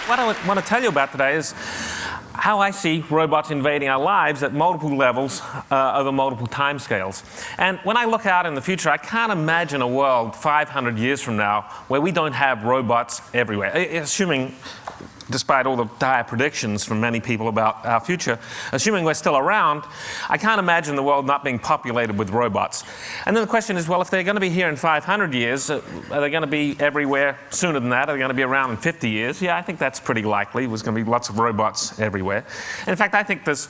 What I want to tell you about today is how I see robots invading our lives at multiple levels over multiple timescales. And when I look out in the future, I can't imagine a world 500 years from now where we don't have robots everywhere, assuming, despite all the dire predictions from many people about our future, assuming we're still around, I can't imagine the world not being populated with robots. And then the question is, well, if they're going to be here in 500 years, are they going to be everywhere sooner than that? Are they going to be around in 50 years? Yeah, I think that's pretty likely. There's going to be lots of robots everywhere. And in fact, I think there's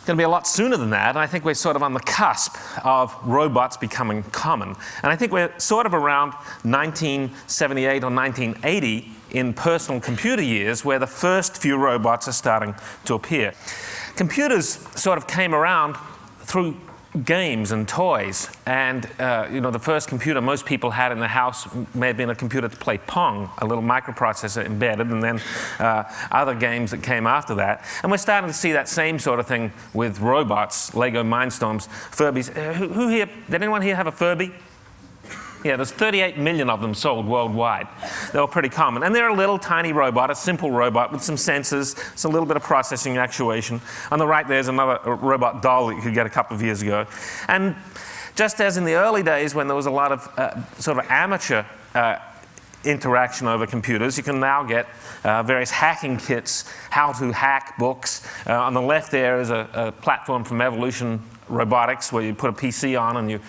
going to be a lot sooner than that. And I think we're sort of on the cusp of robots becoming common. And I think we're sort of around 1978 or 1980 in personal computer years where the first few robots are starting to appear. Computers sort of came around through games and toys, and the first computer most people had in the house may have been a computer to play Pong, a little microprocessor embedded, and then other games that came after that. And we're starting to see that same sort of thing with robots, Lego Mindstorms, Furbies. Who here, did anyone here have a Furby? Yeah, there's 38 million of them sold worldwide. They were pretty common. And they're a little tiny robot, a simple robot with some sensors, it's a little bit of processing actuation. On the right there's another robot doll that you could get a couple of years ago. And just as in the early days when there was a lot of sort of amateur interaction over computers, you can now get various hacking kits, how to hack books. On the left there is a platform from Evolution Robotics where you put a PC on and you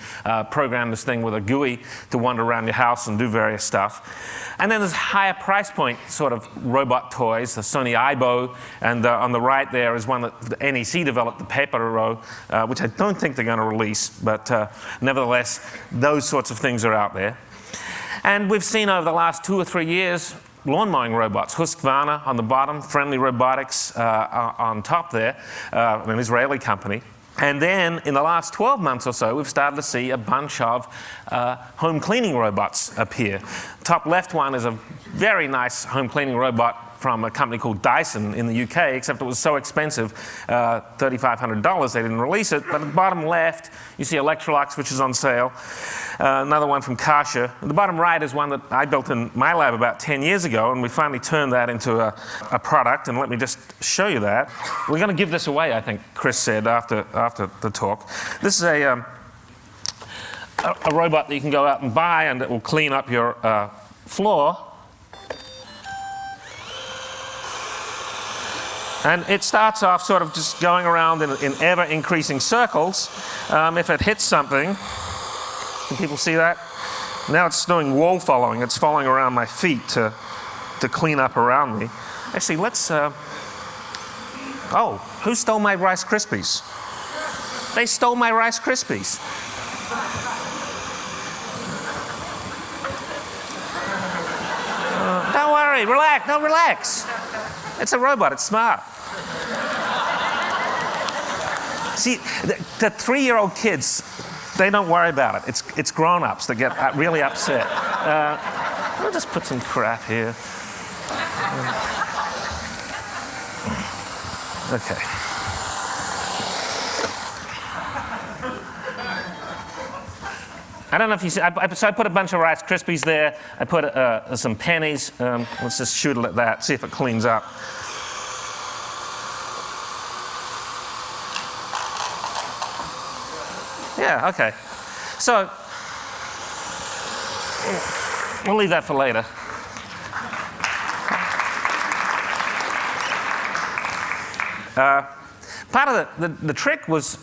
program this thing with a GUI to wander around your house and do various stuff. And then there's higher price point sort of robot toys, the Sony Aibo, and on the right there is one that the NEC developed, the Pepero, which I don't think they're going to release, but nevertheless, those sorts of things are out there. And we've seen over the last 2 or 3 years lawn mowing robots. Husqvarna on the bottom, Friendly Robotics on top there, an Israeli company. And then in the last 12 months or so, we've started to see a bunch of home cleaning robots appear. Top left one is a very nice home cleaning robot from a company called Dyson in the UK, except it was so expensive, $3,500, they didn't release it. But at the bottom left, you see Electrolux, which is on sale. Another one from Karcher. And the bottom right is one that I built in my lab about 10 years ago, and we finally turned that into a product. And let me just show you that. We're going to give this away, I think Chris said after the talk. This is a robot that you can go out and buy, and it will clean up your floor. And it starts off sort of just going around in ever-increasing circles. If it hits something, can people see that? Now it's doing wall following. It's following around my feet to clean up around me. Actually, let's... oh, who stole my Rice Krispies? They stole my Rice Krispies. Don't worry, relax. No, relax. It's a robot, it's smart. See, the 3-year-old kids, they don't worry about it. It's grown-ups that get really upset. I'll just put some crap here. Okay. I don't know if you see, so I put a bunch of Rice Krispies there. I put some pennies. Let's just shoot it at that, see if it cleans up. Yeah, okay. So, we'll leave that for later. Part of the trick was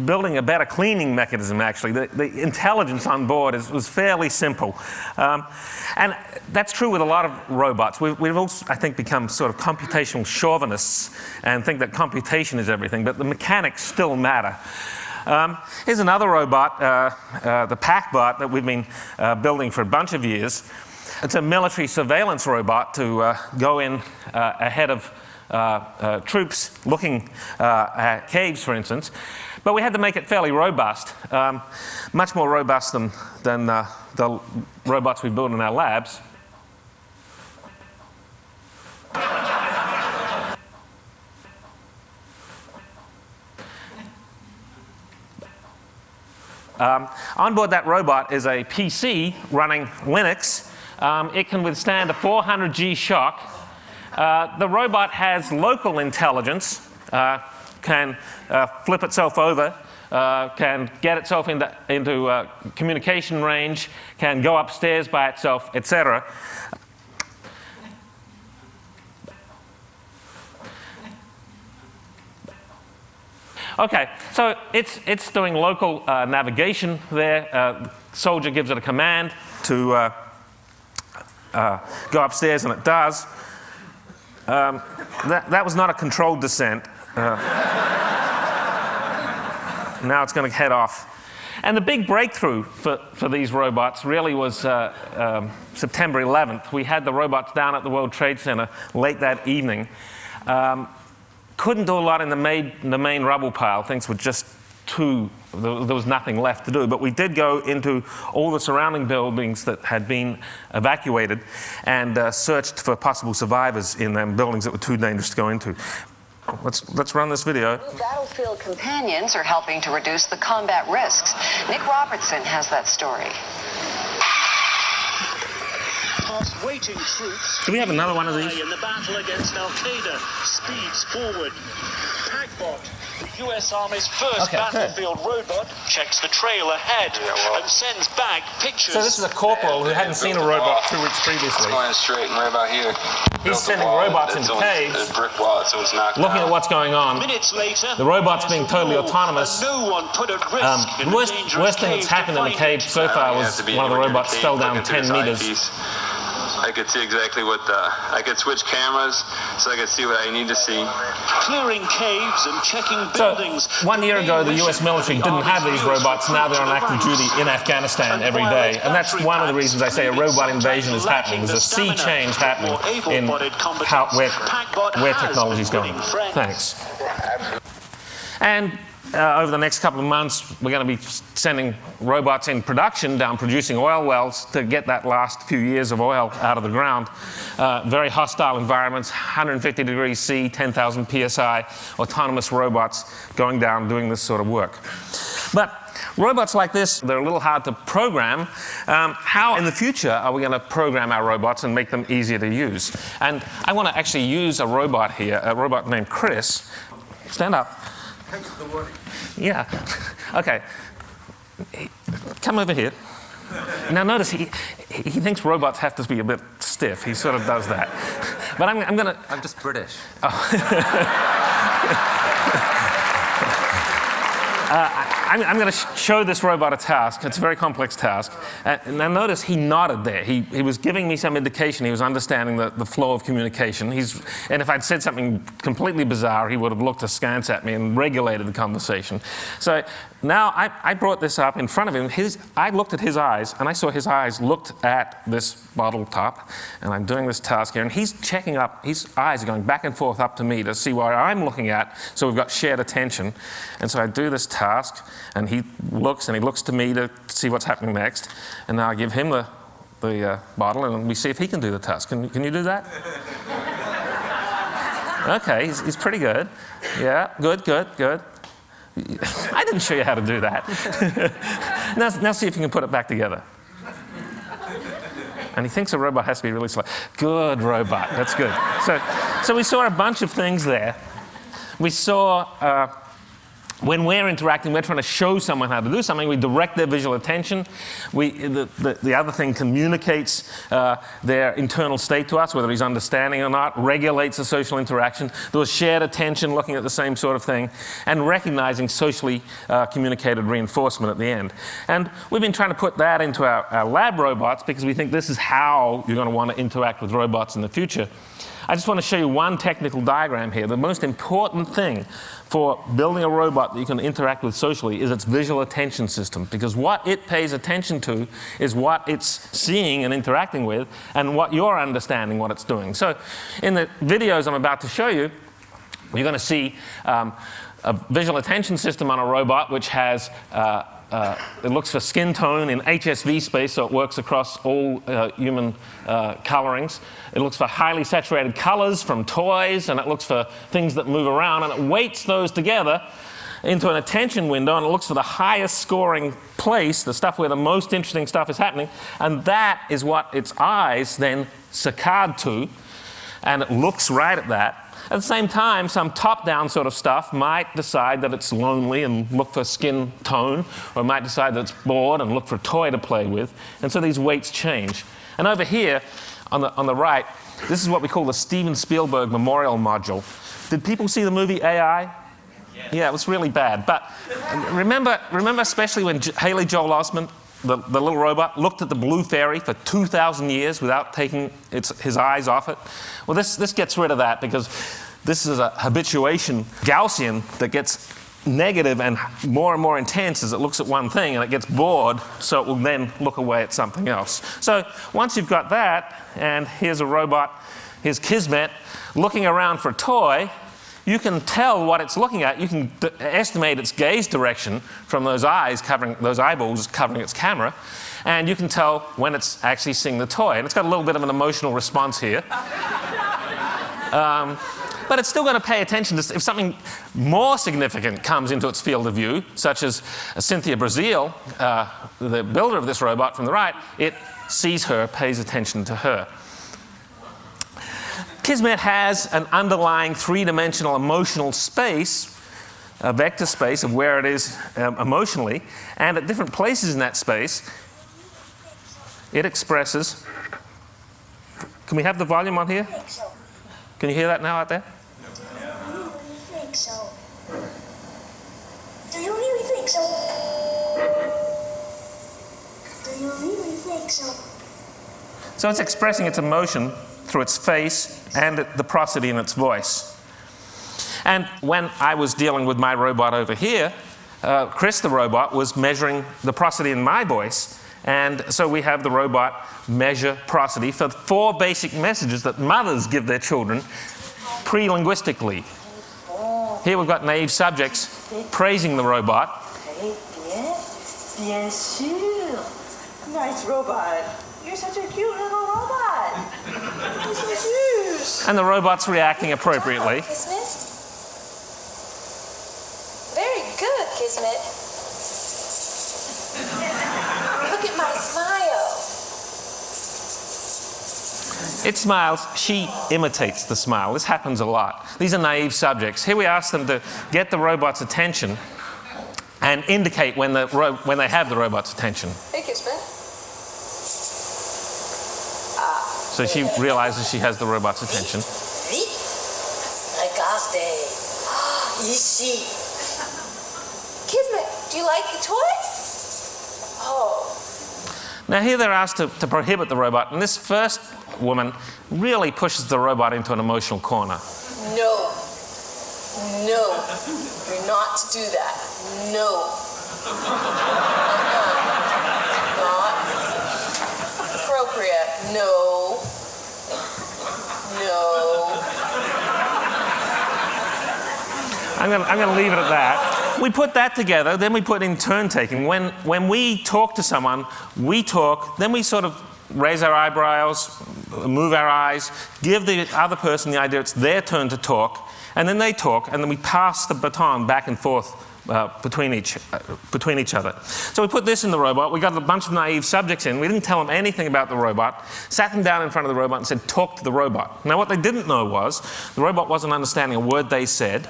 building a better cleaning mechanism, actually. The intelligence on board was fairly simple. And that's true with a lot of robots. We've also, I think, become sort of computational chauvinists and think that computation is everything, but the mechanics still matter. Here's another robot, the PackBot, that we've been building for a bunch of years. It's a military surveillance robot to go in ahead of troops looking at caves, for instance. But we had to make it fairly robust, much more robust than the robots we build in our labs. On board that robot is a PC running Linux. It can withstand a 400G shock. The robot has local intelligence, can flip itself over, can get itself into communication range, can go upstairs by itself, etc. Okay, so it's doing local navigation there. Soldier gives it a command to go upstairs, and it does. That was not a controlled descent. Now it's going to head off. And the big breakthrough for these robots really was September 11th. We had the robots down at the World Trade Center late that evening. Couldn't do a lot in the main rubble pile. Things were just there was nothing left to do. But we did go into all the surrounding buildings that had been evacuated and searched for possible survivors in them buildings that were too dangerous to go into. Let's run this video. Battlefield companions are helping to reduce the combat risks. Nick Robertson has that story. Waiting troops. Do we have another one of these? In the battle against Al-Qaeda, speeds forward. Packbot, the U.S. Army's first battlefield robot, checks the trail ahead and sends back pictures. So this is a corporal who hadn't seen a robot 2 weeks previously. It's going straight and right about here. He's sending robots into caves, brick wall, so it's knocked looking out. at what's going on. Minutes later, the robot's being totally autonomous. No one put at risk The worst thing that's happened in the cave so far was one of the robots fell down 10 meters. I could see exactly what I could switch cameras so I could see what I need to see. Clearing caves and checking buildings. So, 1 year ago, the US military didn't have these robots. Now they're on active duty in Afghanistan every day. And that's one of the reasons I say a robot invasion is happening. There's a sea change happening in where technology is going. Thanks. And over the next couple of months, we're going to be sending robots in production down producing oil wells to get that last few years of oil out of the ground. Very hostile environments, 150 degrees C, 10,000 psi, autonomous robots going down doing this sort of work. But robots like this, they're a little hard to program. How in the future are we going to program our robots and make them easier to use? And I want to actually use a robot here, a robot named Chris. Stand up. Thanks for the warning. Yeah. Okay. Come over here. Now notice he thinks robots have to be a bit stiff. He sort of does that. But I'm going to... I'm just British. I'm going to show this robot a task. It's a very complex task. Now notice he nodded there. He was giving me some indication he was understanding the flow of communication. And if I'd said something completely bizarre, he would have looked askance at me and regulated the conversation. So now I brought this up in front of him. I looked at his eyes, and I saw his eyes looked at this bottle top. And I'm doing this task here, and he's checking up. His eyes are going back and forth up to me to see where I'm looking at, so we've got shared attention. And so I do this task, and he looks to me to see what's happening next. And now I give him the bottle, and we see if he can do the task. Can you do that? Okay, he's pretty good. Yeah, good. I didn't show you how to do that. Now see if you can put it back together. And he thinks a robot has to be really slow. Good robot, that's good. So we saw a bunch of things there. We saw when we're interacting, we're trying to show someone how to do something. We direct their visual attention. The other thing communicates their internal state to us, whether he's understanding or not, regulates the social interaction. There was shared attention, looking at the same sort of thing, and recognizing socially communicated reinforcement at the end. And we've been trying to put that into our lab robots because we think this is how you're going to want to interact with robots in the future. I just want to show you one technical diagram here. The most important thing for building a robot that you can interact with socially is its visual attention system, because what it pays attention to is what it's seeing and interacting with, and what you're understanding what it's doing. So in the videos I'm about to show you, you're going to see a visual attention system on a robot which has it looks for skin tone in HSV space, so it works across all human colorings. It looks for highly saturated colors from toys, and it looks for things that move around, and it weights those together into an attention window, and it looks for the highest scoring place, the stuff where the most interesting stuff is happening, and that is what its eyes then saccade to. and it looks right at that. At the same time, some top-down sort of stuff might decide that it's lonely and look for skin tone, or it might decide that it's bored and look for a toy to play with. And so these weights change. And over here, on the right, this is what we call the Steven Spielberg Memorial Module. Did people see the movie AI? Yeah, it was really bad. But remember especially when Haley Joel Osment, the little robot, looked at the blue fairy for 2,000 years without taking his eyes off it? Well, this gets rid of that, because this is a habituation Gaussian that gets negative and more intense as it looks at one thing, and it gets bored, so it will then look away at something else. So once you've got that, and here's a robot, here's Kismet, looking around for a toy, you can tell what it's looking at. You can estimate its gaze direction from those eyeballs covering its camera, and you can tell when it's actually seeing the toy. And it's got a little bit of an emotional response here. But it's still going to pay attention to if something more significant comes into its field of view, such as Cynthia Brazil, the builder of this robot from the right. It sees her, pays attention to her. Kismet has an underlying three-dimensional emotional space, a vector space of where it is emotionally, and at different places in that space, it expresses. Can we have the volume on here? Can you hear that now out there? Do you really think so? Do you really think so? So it's expressing its emotion through its face and the prosody in its voice. And when I was dealing with my robot over here, Chris the robot was measuring the prosody in my voice, and so we have the robot measure prosody for 4 basic messages that mothers give their children pre-linguistically. Here we've got naive subjects praising the robot. Bien sûr. Nice robot. You're such a cute little robot. You're so cute. And the robot's reacting appropriately. Kismet. Very good, Kismet. Look at my smile. It smiles. She imitates the smile. This happens a lot. These are naive subjects. Here we ask them to get the robot's attention and indicate when they have the robot's attention. Hey, Kismet. So she realizes she has the robot's attention. Regarde. Ici. Kismet, do you like the toy? Oh. Now here they're asked to prohibit the robot, and this first woman really pushes the robot into an emotional corner. No. No. You're not to do that. No. Not appropriate. No. No. I'm going to leave it at that. We put that together, then we put in turn taking. When we talk to someone, we talk, then we sort of raise our eyebrows, move our eyes, give the other person the idea it's their turn to talk, and then they talk, and then we pass the baton back and forth between each other. So we put this in the robot. We got a bunch of naive subjects in. We didn't tell them anything about the robot. Sat them down in front of the robot and said, talk to the robot. Now what they didn't know was the robot wasn't understanding a word they said,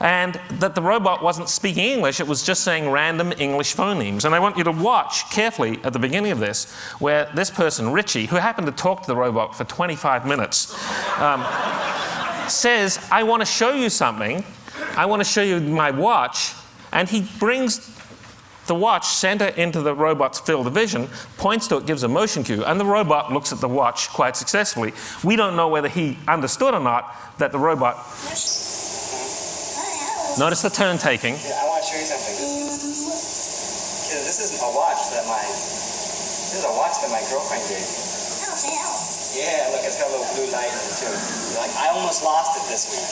and that the robot wasn't speaking English, it was just saying random English phonemes. And I want you to watch carefully at the beginning of this, where this person, Richie, who happened to talk to the robot for 25 minutes, says, I want to show you something. I want to show you my watch. And he brings the watch center into the robot's field of vision, points to it, gives a motion cue, and the robot looks at the watch quite successfully. We don't know whether he understood or not that the robot... Notice the turn taking. Yeah, I want to show you something. This is a watch that my girlfriend gave me. Yeah, look, it's got a little blue light in it too. Like, I almost lost it this week.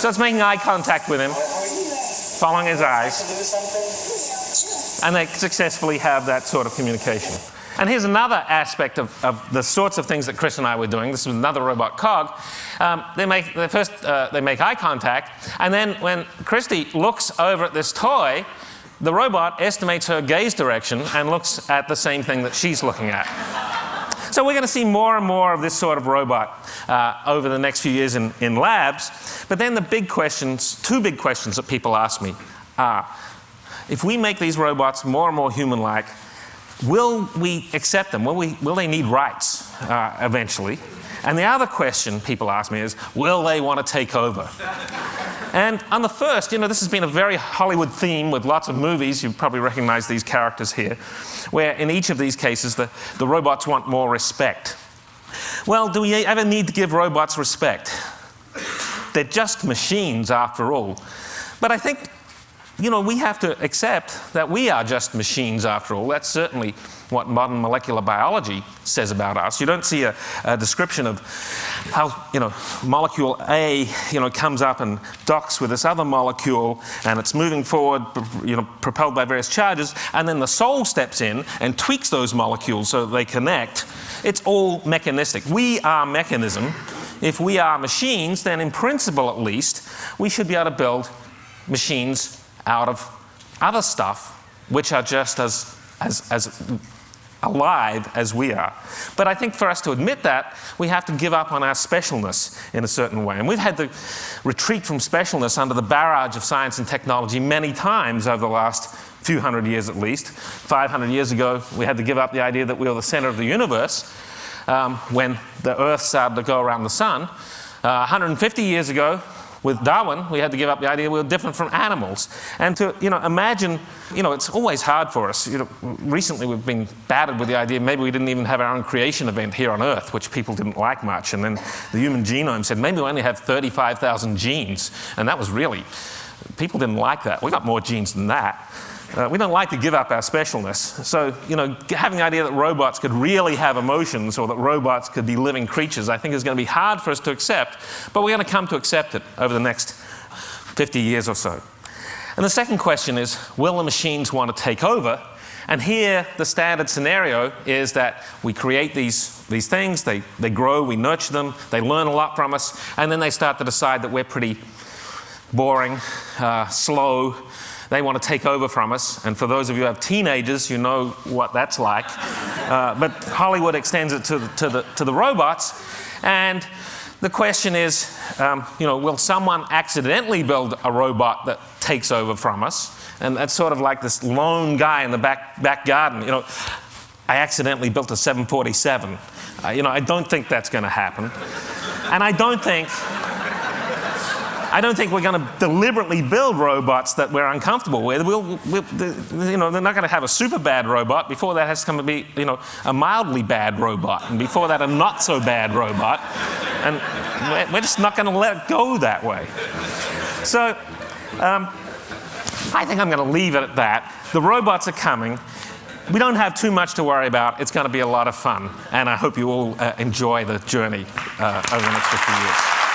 So it's making eye contact with him, following his eyes, and they successfully have that sort of communication. And here's another aspect of the sorts of things that Chris and I were doing. This is another robot cog. They make eye contact, and then when Christy looks over at this toy, the robot estimates her gaze direction and looks at the same thing that she's looking at. So we're going to see more and more of this sort of robot over the next few years in labs. But then the big questions, two big questions that people ask me are, if we make these robots more and more human-like, will we accept them? Will they need rights eventually? And the other question people ask me is, will they want to take over? And on the first, this has been a very Hollywood theme with lots of movies. You probably recognize these characters here, where in each of these cases, the robots want more respect. Well, do we ever need to give robots respect? They're just machines, after all. But I think, we have to accept that we are just machines, after all. That's certainly what modern molecular biology says about us. You don't see a description of how, molecule A, comes up and docks with this other molecule, and it's moving forward, propelled by various charges, and then the soul steps in and tweaks those molecules so that they connect. It's all mechanistic. We are mechanism. If we are machines, then in principle at least, we should be able to build machines out of other stuff which are just as alive as we are. But I think for us to admit that, we have to give up on our specialness in a certain way. And we've had to retreat from specialness under the barrage of science and technology many times over the last few hundred years at least. 500 years ago, we had to give up the idea that we were the center of the universe when the Earth started to go around the sun. 150 years ago, with Darwin, we had to give up the idea we were different from animals. And to imagine, it's always hard for us. Recently we've been battered with the idea maybe we didn't even have our own creation event here on Earth, which people didn't like much. And then the Human Genome said maybe we only have 35,000 genes. And that was really, people didn't like that. We got more genes than that. We don't like to give up our specialness. So, having the idea that robots could really have emotions or that robots could be living creatures, I think is going to be hard for us to accept, but we're going to come to accept it over the next 50 years or so. And the second question is, will the machines want to take over? And here, the standard scenario is that we create these things, they grow, we nurture them, they learn a lot from us, and then they start to decide that we're pretty boring, slow. They want to take over from us, and for those of you who have teenagers, you know what that's like. But Hollywood extends it to the robots, and the question is, will someone accidentally build a robot that takes over from us? And that's sort of like this lone guy in the back garden. I accidentally built a 747. I don't think that's going to happen, and I don't think we're going to deliberately build robots that we're uncomfortable with. They're not going to have a super bad robot. Before that has come to be, a mildly bad robot, and before that a not so bad robot. And we're just not going to let it go that way. So I think I'm going to leave it at that. The robots are coming. We don't have too much to worry about. It's going to be a lot of fun, and I hope you all enjoy the journey over the next 50 years.